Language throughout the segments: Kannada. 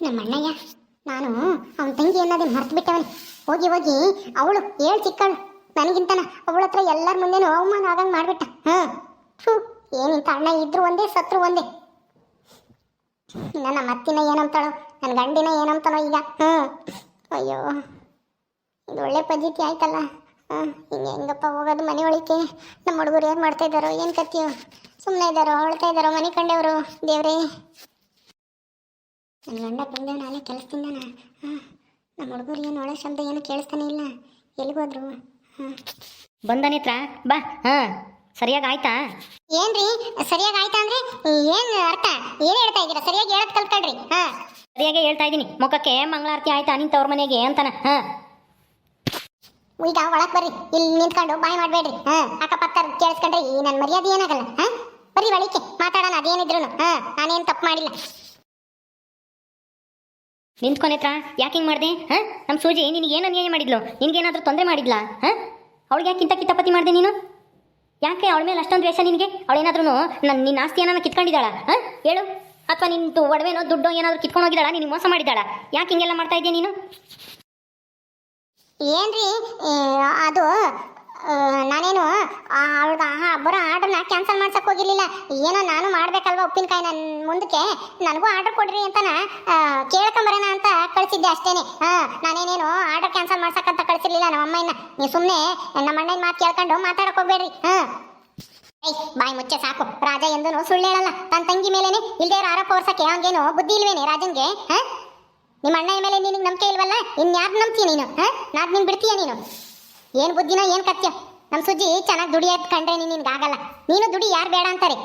ನಮ್ಮ ಅಣ್ಣಯ್ಯ ನಾನು ಅವನ ತಂಗಿ ಅನ್ನೋದೇ ಮರ್ತು ಬಿಟ್ಟವನಿ. ಹೋಗಿ ಹೋಗಿ ಅವಳು ಏಳು ಚಿಕ್ಕಳು ನನಗಿಂತನ ಅವಳ ಹತ್ರ ಎಲ್ಲರ ಮುಂದೆನೂ ಅವಮಾನ ಆಗಂಗೆ ಮಾಡ್ಬಿಟ್ಟ. ಏನಿಂತ ಅಣ್ಣ ಇದ್ರು ಒಂದೇ ಸತ್ರು ಒಂದೇ. ನನ್ನ ಮತ್ತಿನ ಏನಂತಾಳೋ ನನ್ನ ಗಂಡಿನ ಏನಂತಾನೋ ಈಗ. ಅಯ್ಯೋ ಇದು ಒಳ್ಳೆ ಪದ್ಧತಿ ಆಯ್ತಲ್ಲ. ಹಿಂಗೆ ಹೆಂಗಪ್ಪ ಹೋಗೋದು ಮನೆ ಒಳಿಕೆ. ನಮ್ಮ ಹುಡುಗರು ಏನು ಮಾಡ್ತಾ ಇದ್ದಾರೋ ಏನು ಕತ್ತಿಯೋ, ಸುಮ್ಮನೆ ಇದ್ದಾರೋ ಅಳ್ತಾ ಇದ್ದಾರೋ ಮನೆ ಕಂಡವರು ದೇವ್ರೇ. ನನ್ನ ಗಂಡ ಬಂದೆ ನಾಳೆ ಕೆಲಸದಿಂದನ. ನಮ್ಮ ಹುಡುಗರು ಏನು ಒಳ್ಳೆ ಶಬ್ದ ಏನು ಕೇಳಿಸ್ತಾನೆ ಇಲ್ಲ. ಎಲ್ಲಿಗೋದ್ರು? ಬಂದನಿತ್ರ ಬಾ. ಸರಿಯಾಗಿ ಆಯ್ತಾ? ಏನ್ರಿ ಸರಿಯಾಗಿ ಆಯ್ತಾ ಅಂದ್ರೆ ಏನು ಅರ್ಥ? ಏನು ಹೇಳ್ತಾ ಇದ್ದೀರಾ? ಸರಿಯಾಗಿ ಹೇಳೋದು ಕಲ್ತ್ಕೊಳ್ರಿ. ಸರಿಯಾಗಿ ಹೇಳ್ತಾ ಇದ್ದೀನಿ. ಮುಖಕ್ಕೆ ಮಂಗಳಾರತಿ ಆಯ್ತಾ ನಿಂತವ್ರ ಮನೆಗೆ ಅಂತಾನ. ಈಗ ಒಳಗೆ ಬರ್ರಿ, ಇಲ್ಲಿ ನಿಂತ್ಕೊಂಡು ಬಾಯ್ ಮಾಡಬೇಡ್ರಿ. ಅಕ್ಕಪಕ್ಕ ಕೇಳಿಸ್ಕೊಂಡ್ರೆ ಈ ನನ್ನ ಮರ್ಯಾದೆ ಏನಾಗಲ್ಲ. ಬರ್ರಿ ಒಳಿಕೆ ಮಾತಾಡೋಣ ಅದೇನಿದ್ರು. ನಾನೇನು ತಪ್ಪು ಮಾಡಿಲ್ಲ. ನಿಂತ್ಕೊನೇತ್ರ ಯಾಕೆ ಹಿಂಗೆ ಮಾಡಿದೆ? ನಮ್ಮ ಸೂಜಿ ನಿನಗೆ ಏನು ಅನ್ಯಾಯ ಮಾಡಿದ್ಲು? ನಿನಗೇನಾದ್ರೂ ತೊಂದರೆ ಮಾಡಿದ್ಲಾ? ಅವಳಿಗೆ ಯಾಕೆ ಇಂಥ ಕಿತಾಪತಿ ಮಾಡಿದೆ ನೀನು? ಯಾಕೆ ಅವಳ ಮೇಲೆ ಅಷ್ಟೊಂದು ದ್ವೇಷ ನಿನಗೆ? ಅವಳೇನಾದ್ರೂ ನಿನ್ನ ಆಸ್ತಿ ಏನಾದ್ರು ಕಿತ್ಕೊಂಡಿದ್ದಾಳ? ಹೇಳು. ಅಥವಾ ನಿಂತು ಒಡವೆನೋ ದುಡ್ಡೋ ಏನಾದರೂ ಕಿತ್ಕೊಂಡು ಹೋಗಿದ್ದಾಳ? ನಿನಗೆ ಮೋಸ ಮಾಡಿದ್ದಾಳ? ಯಾಕೆ ಹಿಂಗೆಲ್ಲ ಮಾಡ್ತಾ ಇದೆಯಾ ನೀನು? ಏನ್ರಿ ಅದು ನಾನೇನು ಅವಳಿಗೆ ಬರೋ ಆರ್ಡರ್ನ ಕ್ಯಾನ್ಸಲ್ ಮಾಡ್ಸಕ್ಕೆ ಹೋಗಿರ್ಲಿಲ್ಲ. ಏನೋ ನಾನು ಮಾಡ್ಬೇಕಲ್ವ ಉಪ್ಪಿನಕಾಯಿ ನನ್ನ ಮುಂದಕ್ಕೆ, ನನಗೂ ಆರ್ಡರ್ ಕೊಡ್ರಿ ಅಂತಾನ ಕೇಳ್ಕೊಂಬರೋಣ ಅಂತ ಕಳಿಸಿದ್ದೆ ಅಷ್ಟೇನೆ. ನಾನೇನೇನು ಆರ್ಡರ್ ಕ್ಯಾನ್ಸಲ್ ಮಾಡ್ಸಕ್ಕಂತ ಕಳಿಸಿರ್ಲಿಲ್ಲ ನಮ್ಮ ಅಮ್ಮನ. ನೀವು ಸುಮ್ಮನೆ ನಮ್ಮ ಅಣ್ಣನ ಮಾತು ಕೇಳ್ಕೊಂಡು ಮಾತಾಡಕ್ಕೆ ಹೋಗ್ಬೇಡ್ರಿ. ಬಾಯಿ ಮುಚ್ಚೆ ಸಾಕು. ರಾಜ ಎಂದೂ ಸುಳ್ಳು ಹೇಳಲ್ಲ. ತನ್ನ ತಂಗಿ ಮೇಲೇನೆ ಇಲ್ದೇ ಆರೋಪ ಹೊರ್ಸಕ್ಕೆ ಅವನಿಗೇನು ಬುದ್ಧಿ ಇಲ್ವೇನೆ ರಾಜನ್ಗೆ? ನಿಮ್ಮ ಅಣ್ಣನ ಮೇಲೆ ನಿನಗೆ ನಂಬಿಕೆ ಇಲ್ವಲ್ಲ, ಇನ್ಯಾರು ನಂಬ್ತೀಯ ನೀನು? ನಾದು ನೀನು ಬಿಡ್ತೀಯ ನೀನು? ಏನು ಬುದ್ಧಿನೋ ಏನು ಕತ್ಯ? ನಮ್ಮ ಸುಜ್ಜಿ ಚೆನ್ನಾಗಿ ದುಡಿಯೋದು ಕಂಡ್ರೆ ನಿನಗಾಗಲ್ಲ. ನೀನು ದುಡಿ, ಯಾರು ಬೇಡ ಅಂತಾರೆ?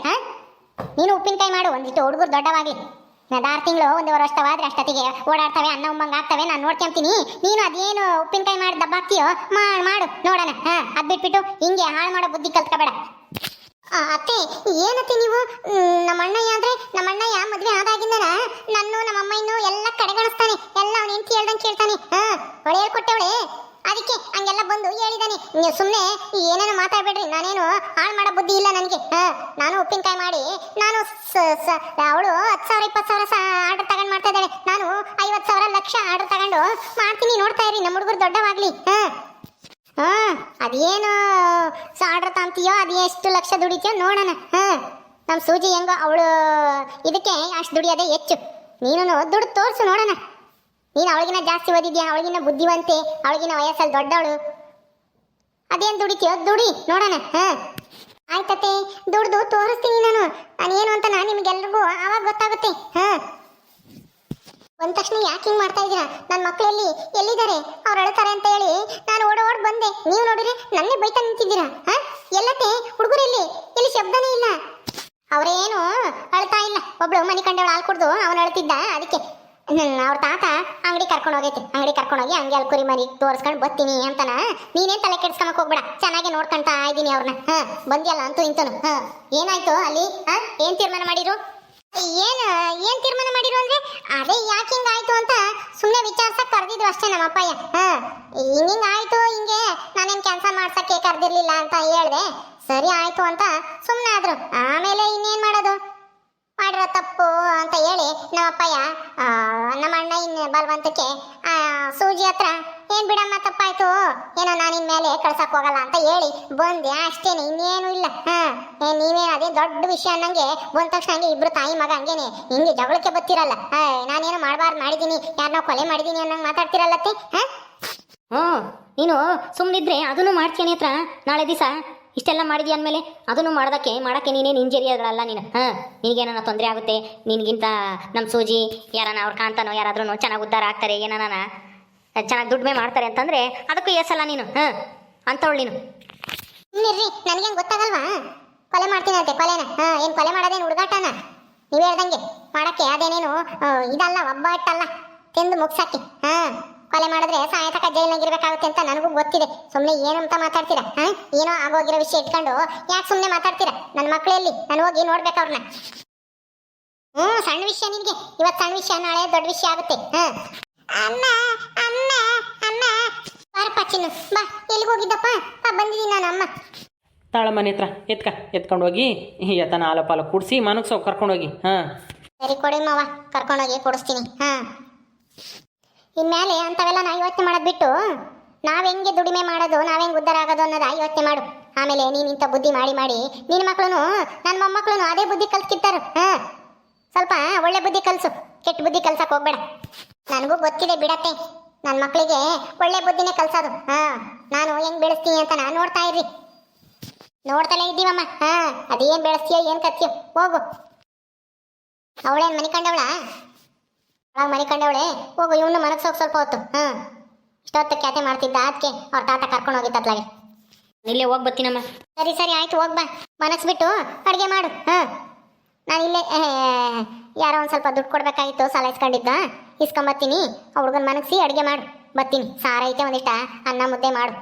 ನೀನು ಉಪ್ಪಿನಕಾಯಿ ಮಾಡು, ಒಂದಿಷ್ಟು ಹುಡುಗರು ದೊಡ್ಡವಾಗಲಿ. 6 ತಿಂಗಳು 1 ವರ್ಷವಾದ್ರೆ ಅಷ್ಟೊತ್ತಿಗೆ ಓಡಾಡ್ತವೆ, ಅನ್ನ ಉಮ್ಮಂಗೆ ಆಗ್ತವೆ, ನಾನು ನೋಡ್ಕೊಂತೀನಿ. ನೀನು ಅದೇನು ಉಪ್ಪಿನಕಾಯಿ ಮಾಡಿ ದಬ್ಬ ಹಾಕ್ತೀಯೋ ಮಾಡು ನೋಡೋಣ. ಅದು ಬಿಟ್ಬಿಟ್ಟು ಹಿಂಗೆ ಹಾಳು ಮಾಡೋ ಬುದ್ಧಿ ಕಲ್ತ್ಕೊಬೇಡ. ಅತ್ತೆ ಏನತ್ತೆ ನೀವು? ನಮ್ಮ ಅಣ್ಣಯ್ಯ ಅಂದ್ರೆ ನಮ್ಮ ಅಣ್ಣಯ್ಯ ಮದುವೆ ಆದಾಗಿಂದನ ನನ್ನ ನಮ್ಮ ಅಮ್ಮಯ್ಯನು ಎಲ್ಲ ಕಡೆಗಣಿಸ್ತಾನೆ. ಎಲ್ಲ ಅವ್ನು ಹೆಂಡತಿ ಹೇಳ್ದಂಗೆ ಕೇಳ್ತಾನೆ. ಅವಳು ಹೇಳ್ಕೊಟ್ಟವಳೆ, ಅದಕ್ಕೆ ಹಂಗೆಲ್ಲ ಬಂದು ಹೇಳಿದಾನೆ. ನೀವು ಸುಮ್ಮನೆ ಏನೇನೋ ಮಾತಾಡ್ಬೇಡ್ರಿ. ನಾನೇನು ಹಾಳು ಮಾಡೋ ಬುದ್ಧಿ ಇಲ್ಲ ನನಗೆ. ನಾನು ಉಪ್ಪಿನಕಾಯಿ ಮಾಡಿ ನಾನು ಅವಳು 10,000 20,000 ಆರ್ಡರ್ ತಗೊಂಡು ಮಾಡ್ತಾ ಇದ್ದಾಳೆ. ನಾನು 50,000 ಲಕ್ಷ ಆರ್ಡರ್ ತಗೊಂಡು ಮಾಡ್ತೀನಿ. ನೋಡ್ತಾ ಇರಿ, ನಮ್ಮ ಹುಡುಗರು ದೊಡ್ಡವಾಗ್ಲಿ. ಅದೇನು ಆರ್ಡರ್ ತಾಂತೀಯೋ ಅದು ಎಷ್ಟು ಲಕ್ಷ ದುಡಿತೀಯೋ ನೋಡೋಣ. ನಮ್ಮ ಸೂಜಿ ಹೆಂಗೋ ಅವಳು ಇದಕ್ಕೆ ಅಷ್ಟು ದುಡಿಯೋದೇ ಹೆಚ್ಚು. ನೀನು ದುಡ್ಡು ತೋರಿಸು ನೋಡೋಣ. ನೀನು ಅವಳಿಗಿನ ಜಾಸ್ತಿ ಓದಿದ್ಯಾ, ಅವಳಿಗಿನ ಬುದ್ಧಿವಂತೆ, ಅವಳಿಗಿನ ವಯಸ್ಸಲ್ಲಿ ದೊಡ್ಡವಳು. ಅದೇನು ದುಡಿತೀಯೋ ದುಡಿ ನೋಡೋಣ. ಆಯ್ತತೆ, ದುಡ್ದು ತೋರಿಸ್ತೀನಿ ನಾನೇನು ಅಂತ ನಿಮ್ಗೆಲ್ರಿಗೂ ಆವಾಗ ಗೊತ್ತಾಗುತ್ತೆ. ಬಂದ ತಕ್ಷಣ ಯಾಕೆ ಹಿಂಗೆ ಮಾಡ್ತಾ ಇದ್ದೀರಾ? ನನ್ನ ಮಕ್ಕಳಲ್ಲಿ ಎಲ್ಲಿದ್ದಾರೆ? ಅವ್ರು ಅಳ್ತಾರೆ ಅಂತ ಹೇಳಿ ನಾನು ಓಡ್ ಬಂದೆ. ನೀವು ನೋಡಿದ್ರೆ ನನ್ನೇ ಬೈತಾ ನಿಂತಿದ್ದೀರಾ. ಎಲ್ಲತ್ತೆ ಹುಡುಗರಲ್ಲಿ ಎಲ್ಲಿ ಶಬ್ದನೇ ಇಲ್ಲ. ಅವರೇನು ಅಳ್ತಾ ಇಲ್ಲ. ಒಬ್ಳು ಮನೆ ಕಂಡವಳು ಹಾಲು ಕುಡ್ದು ಅವನು ಅಳ್ತಿದ್ದ. ಅದಕ್ಕೆ ಅವ್ರ ತಾತ ಅಂಗಡಿ ಕರ್ಕೊಂಡು ಹೋಗೈತಿ. ಅಂಗಡಿ ಕರ್ಕೊಂಡೋಗಿ ಹಂಗೆ ಅಲ್ಲಿ ಕುರಿ ಮರಿ ತೋರಿಸ್ಕೊಂಡು ಬರ್ತೀನಿ ಅಂತಾನ. ನೀನೇನು ತಲೆ ಕೆಡ್ಸ್ಕೊಂಬಕ್ ಹೋಗ್ಬೇಡ, ಚೆನ್ನಾಗಿ ನೋಡ್ಕೊಂತಾ ಇದ್ದೀನಿ ಅವ್ರನ್ನ. ಬಂದ್ಯಲ್ಲ ಅಂತೂ ಇಂತನು. ಏನಾಯ್ತು ಅಲ್ಲಿ? ಏನು ತೀರ್ಮಾನ ಮಾಡಿರು? ಏನ್ ತೀರ್ಮಾನ ಮಾಡಿರು ಅಂದ್ರೆ ಅದೇ ಯಾಕೆ ಹಿಂಗಾಯ್ತು ಅಂತ ಸುಮ್ಮನೆ ವಿಚಾರಿಸಕ್ ಕರೆದಿದ್ರು ಅಷ್ಟೇ ನಮ್ಮ ಅಪ್ಪಯ್ಯ. ಹಿಂಗ ಆಯ್ತು, ಹಿಂಗೆ ನಾನೇನ್ ಕ್ಯಾನ್ಸಲ್ ಮಾಡ್ಸಕ್ಕೆ ಕರೆದಿರ್ಲಿಲ್ಲ ಅಂತ ಹೇಳ್ದೆ. ಸರಿ ಆಯ್ತು ಅಂತ ಸುಮ್ಮನೆ ಆದ್ರು. ಆಮೇಲೆ ಇನ್ನೇನ್ ಮಾಡೋದು, ಮಾಡಿರೋ ತಪ್ಪು ಅಂತ ಹೇಳಿ ನಮ್ಮ ಅಪ್ಪಯ್ಯ ನಮ್ಮ ಅಣ್ಣ ಬಲವಂತಕ್ಕೆ ಸೂಜಿ ಹತ್ರ ಏನ್ ಬಿಡಮ್ಮ ತಪ್ಪಾಯ್ತು, ಏನೋ ನಾನು ಇನ್ಮೇಲೆ ಕಳ್ಸಕ್ ಹೋಗಲ್ಲ ಅಂತ ಹೇಳಿ ಬಂದೆ ಅಷ್ಟೇನೆ, ಇನ್ನೇನು ಇಲ್ಲ. ನೀವೇನು ಅದೇ ದೊಡ್ಡ ವಿಷಯ ಅನ್ನಂಗೆ ಬಂದ ತಕ್ಷಣ ಹಂಗೆ ಇಬ್ರು ತಾಯಿ ಮಗ ಹಂಗೇನೆ ಹಿಂಗೆ ಜಗಳಕ್ಕೆ ಬತ್ತಿರಲ್ಲ. ನಾನೇನು ಮಾಡಬಾರ್ದು ಮಾಡಿದೀನಿ, ಯಾರನ್ನೋ ಕೊಲೆ ಮಾಡಿದೀನಿ ಅನ್ನಂಗೆ ಮಾತಾಡ್ತಿರಲ್ಲತ್ತೆ. ನೀನು ಸುಮ್ಮನಿದ್ರೆ ಅದನ್ನು ಮಾಡ್ತೀನಿ ಹತ್ರ. ನಾಳೆ ದಿವಸ ಇಷ್ಟೆಲ್ಲ ಮಾಡಿದ್ಯಾ ಅಂದಮೇಲೆ ಅದನ್ನು ಮಾಡೋಕ್ಕೆ ನೀನೇನು ಇಂಜರಿಯಾಗಳಲ್ಲ ನೀನು. ನಿನಗೇನ ತೊಂದರೆ ಆಗುತ್ತೆ. ನಿನಗಿಂತ ನಮ್ಮ ಸೂಜಿ ಯಾರನ ಅವ್ರ ಕಾಂತನೋ ಯಾರಾದ್ರೂ ಚೆನ್ನಾಗಿ ಉದ್ಧಾರ ಆಗ್ತಾರೆ, ಏನಾನ ಚೆನ್ನಾಗಿ ದುಡಿಮೆ ಮಾಡ್ತಾರೆ ಅಂತಂದರೆ ಅದಕ್ಕೂ ಎಸಲ್ಲ ನೀನು. ಅಂತವಳು ನೀನು. ಇನ್ನಿರ್ರಿ, ನನಗೇನು ಗೊತ್ತಾಗಲ್ವಾ? ಕೊಲೆ ಮಾಡ್ತೀನಂತೆ. ಕೊಲೆನ ಏನು ಕೊಲೆ ಮಾಡೋದೇನು ಹುಡುಗಾಟನ? ನೀವು ಹೇಳ್ದಂಗೆ ಮಾಡೋಕ್ಕೆ ಅದೇನೇನು ಇದಲ್ಲ, ಒಬ್ಬಟ್ಟಲ್ಲ ತಿಂದು ಮುಗ್ಸಾಕಿ. ಕೊಲೆ ಮಾಡಿದ್ರೆ ಸಾಯತಕ ಜೈಲ್ನಾಗಿರ್ಬೇಕಾಗುತ್ತೆ ಅಂತ ನನಗೂ ಗೊತ್ತಿದೆ. ಸುಮ್ಮನೆ ಏನಂತ ಮಾತಾಡ್ತೀರಾ? ಏನೋ ಆಗೋಗಿರೋ ವಿಷಯ ಇಟ್ಕೊಂಡು ಯಾಕೆ ಸುಮ್ಮನೆ ಮಾತಾಡ್ತೀರಾ? ನನ್ನ ಮಕ್ಕಳಲ್ಲಿ ನಾನು ಹೋಗಿ ನೋಡ್ಬೇಕು ಅವ್ರನ್ನ. ಸಣ್ಣ ವಿಷಯ ನಿನಗೆ ಇವತ್ತು ಸಣ್ಣ ವಿಷಯ, ನಾಳೆ ದೊಡ್ಡ ವಿಷಯ ಆಗುತ್ತೆ. ಅಮ್ಮ ಅಮ್ಮ ಅಮ್ಮ ಬಾರಪ್ಪ ಚಿನ್ನು, ಬಾ. ಎಲ್ಲಿಗೆ ಹೋಗಿದ್ದಪ್ಪ? ಬಂದಿದ್ದೀನಿ ನಾನು. ಅಮ್ಮ ತಾಳ ಮನೆ ಹತ್ರ ಎತ್ಕೊಂಡು ಹೋಗಿ ಎತ್ತನ ಹಾಲು ಪಾಲು ಕುಡಿಸಿ ಮನಗ್ಸೋ ಕರ್ಕೊಂಡೋಗಿ. ಸರಿ ಕೊಡಿ ಮಾವ, ಕರ್ಕೊಂಡೋಗಿ ಕೊಡಿಸ್ತೀನಿ. ಹಾಂ, ಇನ್ಮೇಲೆ ಅಂಥವೆಲ್ಲ ನಾ ಯೋಚನೆ ಮಾಡೋದು ಬಿಟ್ಟು ನಾವ್ ಹೆಂಗೆ ದುಡಿಮೆ ಮಾಡೋದು, ನಾವ್ ಹೆಂಗೆ ಉದ್ಧಾರ ಆಗೋದು ಅನ್ನೋದು ಯೋಚನೆ ಮಾಡು. ಆಮೇಲೆ ನೀನು ಇಂಥ ಬುದ್ಧಿ ಮಾಡಿ ಮಾಡಿ ನಿನ್ನ ಮಕ್ಕಳು ನನ್ನ ಮೊಮ್ಮಕ್ಕಳು ಅದೇ ಬುದ್ಧಿ ಕಲ್ಸ್ಕಿರ್ತಾರ. ಹಾಂ, ಸ್ವಲ್ಪ ಒಳ್ಳೆ ಬುದ್ಧಿ ಕಲ್ಸು, ಕೆಟ್ಟ ಬುದ್ಧಿ ಕಲ್ಸಕ್ ಹೋಗ್ಬೇಡ. ನನಗೂ ಗೊತ್ತಿದೆ ಬಿಡತ್ತೆ, ನನ್ನ ಮಕ್ಕಳಿಗೆ ಒಳ್ಳೆ ಬುದ್ಧಿನೇ ಕಲ್ಸೋದು. ಹಾಂ, ನಾನು ಹೆಂಗ್ ಬೆಳೆಸ್ತೀನಿ ಅಂತ ನಾನು ನೋಡ್ತಾ ಇರ್ರಿ. ನೋಡ್ತಲೇ ಇದ್ದೀವಮ್ಮ. ಹಾಂ, ಅದೇನು ಬೆಳೆಸ್ತೀಯೋ ಏನು ಕತ್ತೀಯೋ ಹೋಗು. ಅವಳೇನು ಮನೆ ಕಂಡವಳ? ಒಳಗೆ ಮನೆ ಕಂಡವಳೆ. ಹೋಗು, ಇವನು ಮನಗ್ಸೋಗಿ ಸ್ವಲ್ಪ ಹೊತ್ತು. ಹಾಂ, ಇಷ್ಟೊತ್ತು ಕ್ಯಾತೆ ಮಾಡ್ತಿದ್ದ, ಅದಕ್ಕೆ ಅವ್ರ ತಾತ ಕರ್ಕೊಂಡು ಹೋಗಿತ್ತತ್ಲಾಗೆ. ಇಲ್ಲೇ ಹೋಗಿ ಬರ್ತೀನಮ್ಮ. ಸರಿ ಸರಿ ಆಯ್ತು, ಹೋಗ್ಬಾ. ಮನಸ್ಬಿಟ್ಟು ಅಡುಗೆ ಮಾಡು. ಹಾಂ, ನಾನು ಇಲ್ಲೇ ಯಾರೋ ಒಂದು ಸ್ವಲ್ಪ ದುಡ್ಡು ಕೊಡ್ಬೇಕಾಗಿತ್ತು, ಸಾಲ ಇಸ್ಕೊಂಡಿದ್ದ, ಇಸ್ಕೊಂಬತ್ತೀನಿ. ಆ ಹುಡುಗನ ಮನಗಿಸಿ ಅಡುಗೆ ಮಾಡು, ಬರ್ತೀನಿ. ಸಾರ ಐತೆ ಒಂದಿಷ್ಟ ಅನ್ನ ಮುದ್ದೆ ಮಾಡು.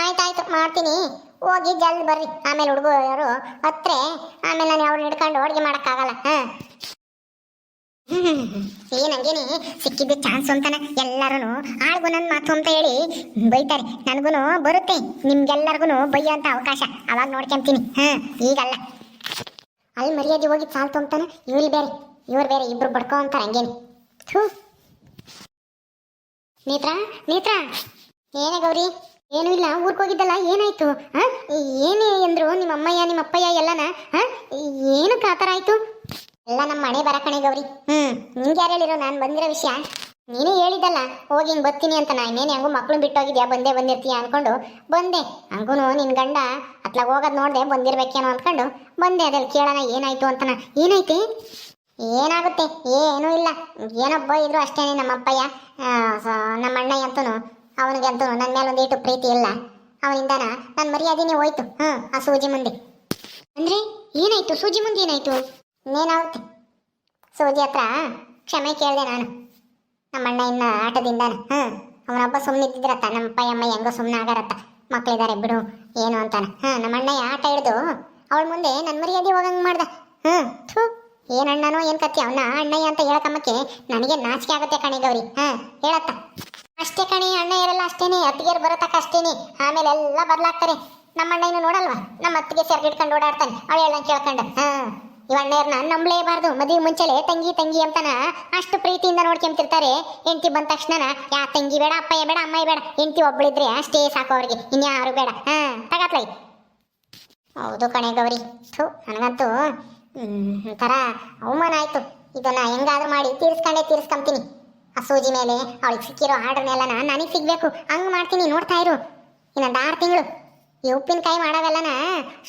ಆಯ್ತಾಯ್ತು ಮಾಡ್ತೀನಿ, ಹೋಗಿ ಜಲ್ದಿ ಬರ್ರಿ. ಆಮೇಲೆ ಹುಡುಗರು ಹತ್ರೆ ಆಮೇಲೆ ನಾನು ಅವ್ರನ್ನ ಹಿಡ್ಕೊಂಡು ಅಡುಗೆ ಮಾಡೋಕ್ಕಾಗಲ್ಲ. ಹಾಂ, ಏನಂಗೇನೆ ಸಿಕ್ಕಿದ್ದು ಚಾನ್ಸ್ ಅಂತಾನೆ ಎಲ್ಲರೂ ಆಳ್ಗು ನನ್ನ ಮಾತು ಅಂತ ಹೇಳಿ ಬೈತಾರೆ. ನನಗೂ ಬರುತ್ತೆ, ನಿಮ್ಗೆಲ್ಲರಿಗೂ ಬೈಯೋ ಅಂತ ಅವಕಾಶ ಅವಾಗ ನೋಡ್ಕೊಂತೀನಿ. ಹಾಂ, ಈಗಲ್ಲ. ಅಲ್ಲಿ ಮರ್ಯಾದೆ ಹೋಗಿ ಸಾಲ್ತು ಅಂತಾನೆ, ಇವ್ರು ಬೇರೆ ಇಬ್ರು ಬಡ್ಕೋ ಅಂತಾರೆ ಹಂಗೇನೆ. ಥೂ, ನೇತ್ರ ನೇತ್ರ, ಏನೇ ಗೌರಿ? ಏನೂ ಇಲ್ಲ, ಊರಿಗೆ ಹೋಗಿದ್ದಲ್ಲ, ಏನಾಯ್ತು? ಹಾಂ, ಏನೇ ಎಂದ್ರು ನಿಮ್ಮ ಅಮ್ಮಯ್ಯ ನಿಮ್ಮ ಅಪ್ಪಯ್ಯ ಎಲ್ಲನ? ಹಾಂ, ಏನಕ್ಕೆ ಆ ಥರ ಆಯಿತು? ಎಲ್ಲ ನಮ್ಮ ಮನೆ ಬರಕಣೆ ಗೌರಿ. ನಿಂಗೆ ಯಾರು ಹೇಳಿರೋ ನಾನು ಬಂದಿರೋ ವಿಷಯ? ನೀನೇ ಹೇಳಿದ್ದಲ್ಲ ಹೋಗಿ ಹಿಂಗೆ ಬರ್ತೀನಿ ಅಂತ. ನಾ ಇನ್ನೇನು ಹೆಂಗೂ ಮಕ್ಕಳು ಬಿಟ್ಟೋಗಿದ್ಯಾ, ಬಂದಿರ್ತೀಯ ಅಂದ್ಕೊಂಡು ಬಂದೆ. ಹಂಗೂ ನಿನ್ನ ಗಂಡ ಅತ್ಲಾಗ ಹೋಗೋದು ನೋಡಿದೆ, ಬಂದಿರ್ಬೇಕೇನೋ ಅಂದ್ಕೊಂಡು ಬಂದೆ. ಅದ್ರಲ್ಲಿ ಕೇಳೋಣ ಏನಾಯ್ತು ಅಂತನ. ಏನೈತೆ? ಏನಾಗುತ್ತೆ? ಏನೂ ಇಲ್ಲ, ಏನೊಬ್ಬ ಇದ್ರು ಅಷ್ಟೇನೆ. ನಮ್ಮ ಅಪ್ಪಯ್ಯ ನಮ್ಮ ಅಣ್ಣಯ್ಯ ಅಂತೂ ಅವನಿಗಂತೂ ನನ್ನ ಮೇಲೆ ಒಂದೇಟು ಪ್ರೀತಿ ಇಲ್ಲ. ಅವನಿಂದನ ನನ್ನ ಮರ್ಯಾದೆನೇ ಹೋಯ್ತು. ಆ ಸೂಜಿ ಮುಂದೆ. ಅಂದರೆ ಏನಾಯ್ತು? ಸೂಜಿ ಮುಂದೆ ಏನಾಯ್ತು? ಇನ್ನೇನಾಗುತ್ತೆ, ಸೂಜಿ ಹತ್ರ ಕ್ಷಮೆ ಕೇಳಿದೆ ನಾನು, ನಮ್ಮ ಅಣ್ಣ ಇನ್ನ ಆಟದಿಂದಾನ. ಅವನೊಬ್ಬ ಸುಮ್ಮನಿದ್ದಿದ್ರತ್ತ, ನಮ್ಮ ಅಪ್ಪ ಅಮ್ಮ ಹೆಂಗೋ ಸುಮ್ಮನೆ ಆಗಾರತ್ತ, ಮಕ್ಕಳಿದ್ದಾರೆ ಬಿಡು ಏನು ಅಂತಾನ. ನಮ್ಮ ಅಣ್ಣಯ್ಯ ಆಟ ಹಿಡ್ದು ಅವಳ ಮುಂದೆ ನನ್ನ ಮರ್ಯಾದೆ ಹೋಗಂಗೆ ಮಾಡ್ದ. ಥೂ, ಏನು ಅಣ್ಣನೋ ಏನು ಕತ್ತಿ, ಅವನ ಅಣ್ಣಯ್ಯ ಅಂತ ಹೇಳಕಮ್ಮಕ್ಕೆ ನನಗೆ ನಾಚಿಕೆ ಆಗುತ್ತೆ ಕಣೆ ಗೌರಿ. ಹೇಳತ್ತ ಅಷ್ಟೇ ಕಣೆ, ಅಣ್ಣ ಇರಲ್ಲ ಅಷ್ಟೇನೆ, ಅತ್ತಿಗೆರು ಬರತಕ್ಕ ಅಷ್ಟೇನೆ, ಆಮೇಲೆ ಎಲ್ಲ ಬದಲಾಗ್ತಾರೆ. ನಮ್ಮ ಅಣ್ಣ ಇನ್ನು ನೋಡಲ್ವಾ, ನಮ್ಮ ಅತ್ತಿಗೆ ಸೆರ್ಗಿಡ್ಕೊಂಡು ಓಡಾಡ್ತಾನೆ, ಅವಳು ಹೇಳಂಗೆ ಕೇಳ್ಕೊಂಡು. ಇವಣ್ಣಯ್ಯರ್ನ ನಂಬಲೇಬಾರ್ದು. ಮದುವೆ ಮುಂಚೆಲೆ ತಂಗಿ ತಂಗಿ ಅಂತಾನ ಅಷ್ಟು ಪ್ರೀತಿಯಿಂದ ನೋಡ್ಕೊಂತಿರ್ತಾರೆ. ಹೆಂಡತಿ ಬಂದ ತಕ್ಷಣ ಯಾ ತಂಗಿ ಬೇಡ, ಅಪ್ಪಯ್ಯ ಬೇಡ, ಅಮ್ಮಯ್ಯ ಬೇಡ, ಹೆಂಡತಿ ಒಬ್ಬಳಿದ್ರೆ ಅಷ್ಟೇ ಸಾಕು ಅವ್ರಿಗೆ, ಇನ್ಯಾರು ಬೇಡ. ತಗತ್ಲೈ. ಹೌದು ಕಣೆ ಗೌರಿ. ಥೂ, ನನಗಂತೂ ಒಂಥರ ಅವಮಾನ ಆಯ್ತು. ಇದನ್ನ ಹೆಂಗಾದ್ರೂ ಮಾಡಿ ತೀರಿಸ್ಕೊಂತೀನಿ. ಆ ಸೂಜಿ ಮೇಲೆ ಅವಳಿಗೆ ಸಿಕ್ಕಿರೋ ಆರ್ಡ್ರನ್ನೆಲ್ಲ ನನಗೆ ಸಿಗ್ಬೇಕು, ಹಂಗೆ ಮಾಡ್ತೀನಿ. ನೋಡ್ತಾ ಇರು, ಇನ್ನೊಂದು 6 ತಿಂಗಳು ಈ ಉಪ್ಪಿನಕಾಯಿ ಮಾಡೋವೆಲ್ಲನ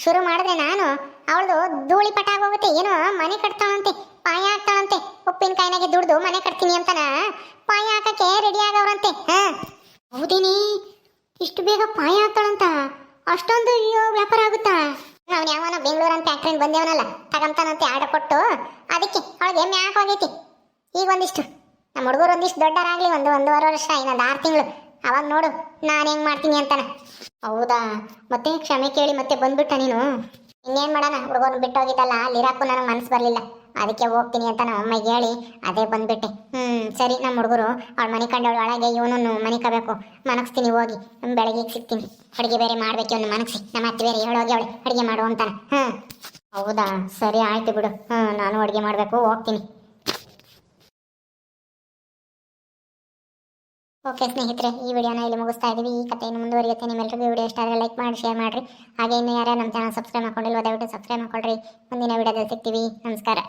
ಶುರು ಮಾಡಿದ್ರೆ ನಾನು ಅವಳದು ಧೂಳಿ ಪಟ ಆಗೋಗುತ್ತೆ. ಏನೋ ಮನೆ ಕಟ್ತಾಳಂತೆ, ಪಾಯ ಹಾಕ್ತಾಳಂತೆ. ಉಪ್ಪಿನಕಾಯಿನಾಗೆ ದುಡ್ದು ಮನೆ ಕಟ್ತೀನಿ ಅಂತನ ಪಾಯ ಹಾಕಕ್ಕೆ ರೆಡಿ ಆಗವ್ರಂತೆ. ಹೌದೇನಿ, ಇಷ್ಟು ಬೇಗ ಪಾಯ ಹಾಕ್ತಾಳಂತ? ಅಷ್ಟೊಂದು ವ್ಯಾಪಾರ ಆಗುತ್ತಾ? ಅವ್ನು ಯಾವನ ಬೆಂಗಳೂರು ಅಂತ ಫ್ಯಾಕ್ಟ್ರಿಯಿಂದ ಬಂದೇವನಲ್ಲ, ತಗೊಂತಾನಂತೆ ಆರ್ಡರ್ ಕೊಟ್ಟು. ಅದಕ್ಕೆ ಅವಳಿಗೆ ಎಮ್ಮೆ ಹಾಕೋಗೈತಿ. ಈಗ ಒಂದಿಷ್ಟು ನಮ್ಮ ಹುಡುಗರು ಒಂದಿಷ್ಟು ದೊಡ್ಡರಾಗಲಿ, 1.5 ವರ್ಷ, ಇನ್ನೊಂದು 6 ತಿಂಗಳು, ಅವಾಗ ನೋಡು ನಾನು ಹೆಂಗೆ ಮಾಡ್ತೀನಿ ಅಂತಾನ. ಹೌದಾ? ಮತ್ತೆ ಕ್ಷಮೆ ಕೇಳಿ ಮತ್ತೆ ಬಂದ್ಬಿಟ್ಟ ನೀನು? ಇನ್ನೇನು ಮಾಡೋಣ, ಹುಡುಗರನ್ನ ಬಿಟ್ಟೋಗಿದ್ದಲ್ಲ, ಅಲ್ಲಿರಾಕು ನನಗೆ ಮನಸ್ಸು ಬರಲಿಲ್ಲ, ಅದಕ್ಕೆ ಹೋಗ್ತೀನಿ ಅಂತ ನಮ್ಮ ಅಮ್ಮಗೆ ಹೇಳಿ ಅದೇ ಬಂದ್ಬಿಟ್ಟೆ. ಸರಿ, ನಮ್ಮ ಹುಡುಗರು ಅವಳು ಮನೆ ಕಂಡವಳು ಒಳಗೆ, ಇವನನ್ನು ಮನೆ ಕಬೇಕು, ಮನಗಿಸ್ತೀನಿ. ಹೋಗಿ ಬೆಳಗ್ಗೆ ಸಿಗ್ತೀನಿ. ಅಡುಗೆ ಬೇರೆ ಮಾಡ್ಬೇಕು, ಇವನು ಮನಗಿಸಿ. ನಮ್ಮ ಅತ್ತೆ ಬೇರೆ ಹೇಳೋಗಿ ಅವಳು ಅಡುಗೆ ಮಾಡು ಅಂತಾನೆ. ಹೌದಾ? ಸರಿ ಆಯ್ತು ಬಿಡು. ನಾನು ಅಡುಗೆ ಮಾಡಬೇಕು, ಹೋಗ್ತೀನಿ. ಓಕೆ ಸ್ನೇಹಿತರೆ, ಈ ವಿಡಿಯೋನ ಇಲ್ಲಿ ಮುಗಿಸ್ತಾ ಇದ್ದೀವಿ. ಈ ಕಥೆಯನ್ನು ಮುಂದುವರಿಯುತ್ತೆ. ನಿಮ್ಮೆಲ್ಲರಿಗೂ ವಿಡಿಯೋ ಇಷ್ಟ ಆದರೆ ಲೈಕ್ ಮಾಡಿ, ಶೇರ್ ಮಾಡಿರಿ. ಹಾಗೆ ಇನ್ನು ಯಾರು ನಮ್ಮ ಚಾನಲ್ ಸಬ್ಸ್ಕ್ರೈಬ್ ಮಾಡ್ಕೊಂಡಿಲ್ವೋ ದಯವಿಟ್ಟು ಸಬ್ಸ್ಕ್ರೈಬ್ ಮಾಡ್ಕೊಳ್ರಿ. ಮುಂದಿನ ವಿಡಿಯೋದಲ್ಲಿ ಸಿಗ್ತೀವಿ. ನಮಸ್ಕಾರ.